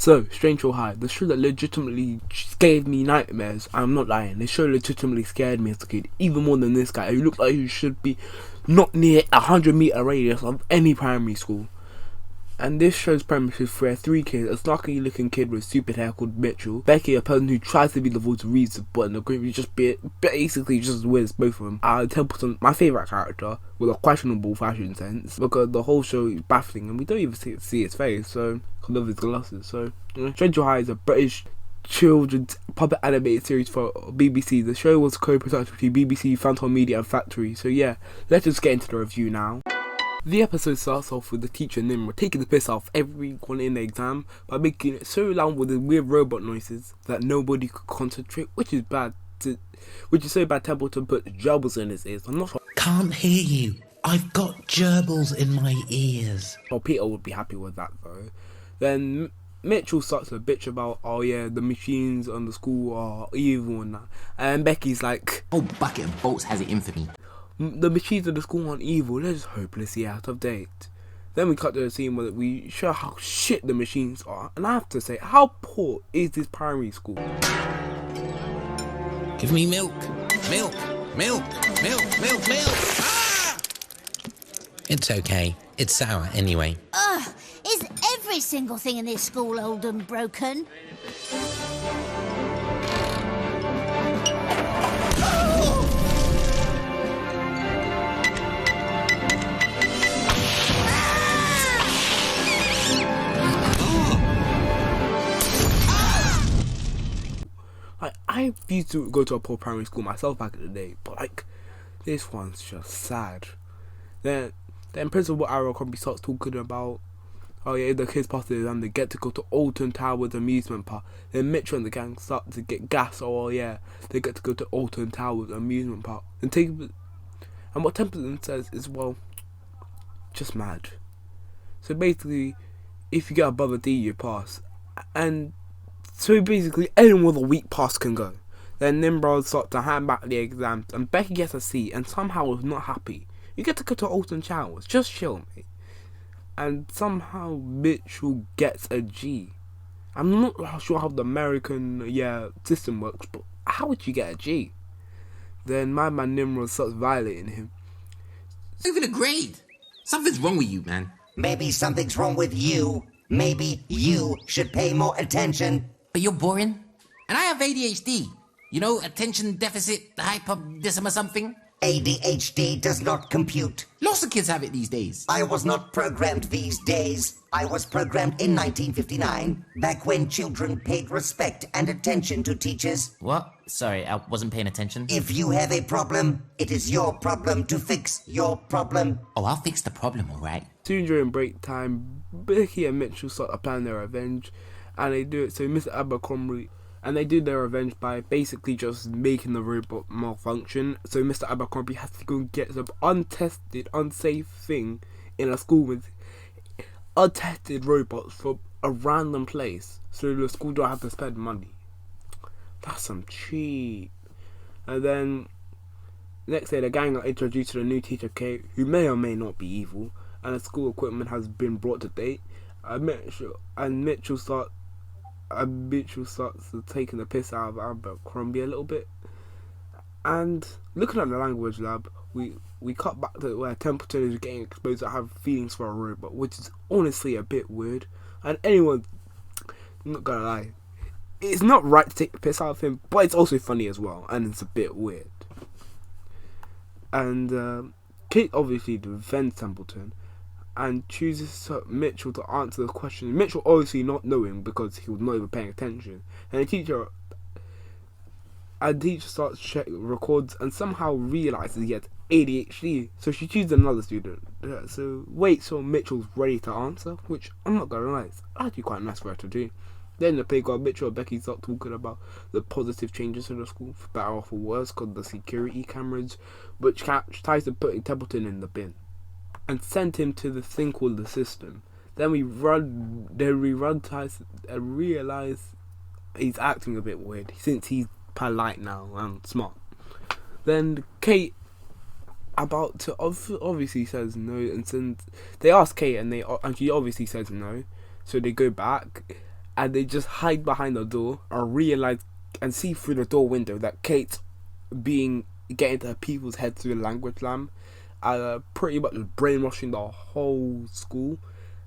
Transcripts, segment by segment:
So, Stranger High, the show that legitimately gave me nightmares. I'm not lying. The show legitimately scared me as a kid, even more than this guy who looked like he should be not near 100-meter radius of any primary school. And this show's premise is for three kids: a snarky looking kid with stupid hair called Mitchell, Becky, a person who tries to be the voice of reason, but in the group he just basically just wins both of them. Templeton, my favourite character, with a questionable fashion sense, because the whole show is baffling and we don't even see his face, so I love his glasses. So, Stranger High is a British children's puppet animated series for BBC. The show was co-produced between BBC, Phantom Media and Factory. So yeah, let's just get into the review now. The episode starts off with the teacher Nimrod taking the piss off everyone in the exam by making it so loud with the weird robot noises that nobody could concentrate, which is so bad Templeton put gerbils in his ears. I'm not sure. Can't hear you. I've got gerbils in my ears. Oh, Peter would be happy with that though. Then Mitchell starts to bitch about, oh yeah, the machines on the school are evil and that. And Becky's like, oh, bucket of bolts has it in for me. The machines of the school aren't evil, they're just hopelessly out of date. Then we cut to a scene where we show how shit the machines are. And I have to say, how poor is this primary school? Give me milk. Milk. Milk. Milk. Milk. Milk. Ah! It's okay. It's sour anyway. Ugh, is every single thing in this school old and broken? I used to go to a poor primary school myself back in the day, but like, this one's just sad. Then Principal Abercrombie starts talking about, oh yeah, the kids pass the exam, they get to go to Alton Towers amusement park. Then Mitchell and the gang start to get gas. Oh yeah, they get to go to Alton Towers amusement park. And what Templeton says is, well, just mad. So basically, if you get above a D, you pass. And so basically, anyone with a weak pass can go. Then Nimrod starts to hand back the exams, and Becky gets a C, and somehow is not happy. You get to go to Alton Towers, just chill, mate. And somehow Mitchell gets a G. I'm not sure how the American system works, but how would you get a G? Then my man Nimrod starts violating him. Even a grade. Something's wrong with you, man. Maybe something's wrong with you. Maybe you should pay more attention. But you're boring. And I have ADHD. You know, attention deficit hyperdysma something. ADHD does not compute. Lots of kids have it these days. I was not programmed these days. I was programmed in 1959, back when children paid respect and attention to teachers. What? Sorry, I wasn't paying attention. If you have a problem, it is your problem to fix your problem. Oh, I'll fix the problem, alright. Soon during break time, Becky and Mitchell start to plan their revenge, and they do it so Mr. Abercrombie, and they do their revenge by basically just making the robot malfunction. So Mr. Abercrombie has to go and get some untested, unsafe thing in a school with untested robots from a random place, so the school don't have to spend money. That's some cheap. And then next day, the gang are introduced to the new teacher Kate, who may or may not be evil, and the school equipment has been brought to date. Mitchell starts taking the piss out of Abercrombie a little bit. And looking at the language lab, we cut back to where Templeton is getting exposed to have feelings for a robot, which is honestly a bit weird. And anyone, I'm not gonna lie, it's not right to take the piss out of him, but it's also funny as well, and it's a bit weird. And Kate obviously defends Templeton and chooses Mitchell to answer the question. Mitchell obviously not knowing because he was not even paying attention. And the teacher starts records and somehow realizes he has ADHD. So she chooses another student. So waits till Mitchell's ready to answer, which I'm not gonna lie, it's actually quite nice for her to do. Then the playground, Mitchell and Becky start talking about the positive changes in the school, for better or for worse, because the security cameras, which tries to put Templeton in the bin and send him to the thing called the system. Then we run Tyson and realize he's acting a bit weird since he's polite now and smart. Then Kate obviously says no, and they ask Kate and she obviously says no, so they go back and they just hide behind the door and realize and see through the door window that Kate's getting into people's heads through the language lamb, pretty much brainwashing the whole school.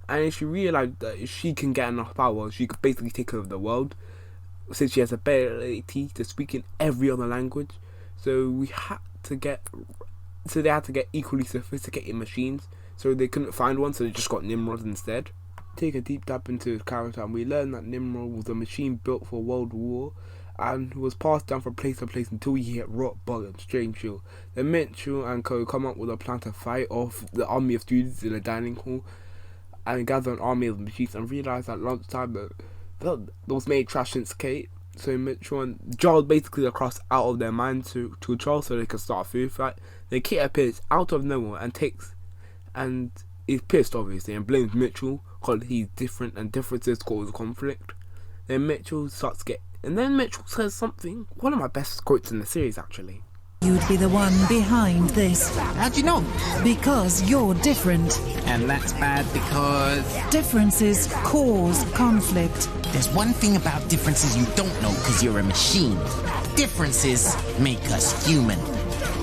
And she realized that if she can get enough power, she could basically take over the world, since she has the ability to speak in every other language. So they had to get equally sophisticated machines. So they couldn't find one, so they just got Nimrod instead. Take a deep dive into his character, and we learn that Nimrod was a machine built for World War, and was passed down from place to place until he hit rock bottom. Strange Shield. Then Mitchell and co come up with a plan to fight off the army of students in a dining hall, and gather an army of machines, and realize at lunchtime that was made trash since Kate. So Mitchell and Giles basically across out of their minds to Charles so they can start a food fight. Then Kate appears out of nowhere and is pissed obviously and blames Mitchell because he's different and differences cause conflict. Then Mitchell says something, one of my best quotes in the series actually. You'd be the one behind this. How'd you know? Because you're different. And that's bad because Differences cause conflict. there's one thing about differences you don't know because you're a machine. Differences make us human.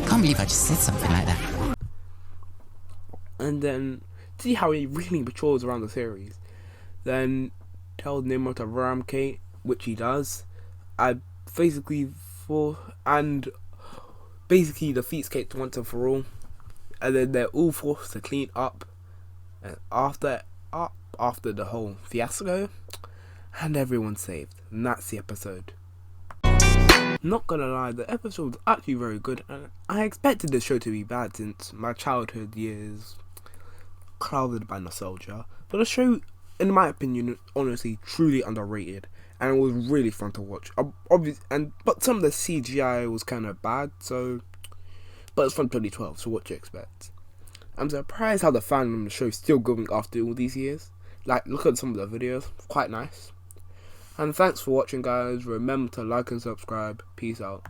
Can't believe I just said something like that. And then see how he really matures around the series. Then tells Nimrod to ram Kate, which he does. Basically defeats Kate once and for all, and then they're all forced to clean up and after the whole fiasco, and everyone's saved. And that's the episode. Not gonna lie, the episode was actually very good, and I expected the show to be bad since my childhood years clouded by nostalgia. But the show, in my opinion, honestly truly underrated, and it was really fun to watch. But some of the CGI was kind of bad, but it's from 2012, so what do you expect? I'm surprised how the fandom of the show is still going after all these years. Like, look at some of the videos, quite nice. And thanks for watching, guys. Remember to like and subscribe. Peace out.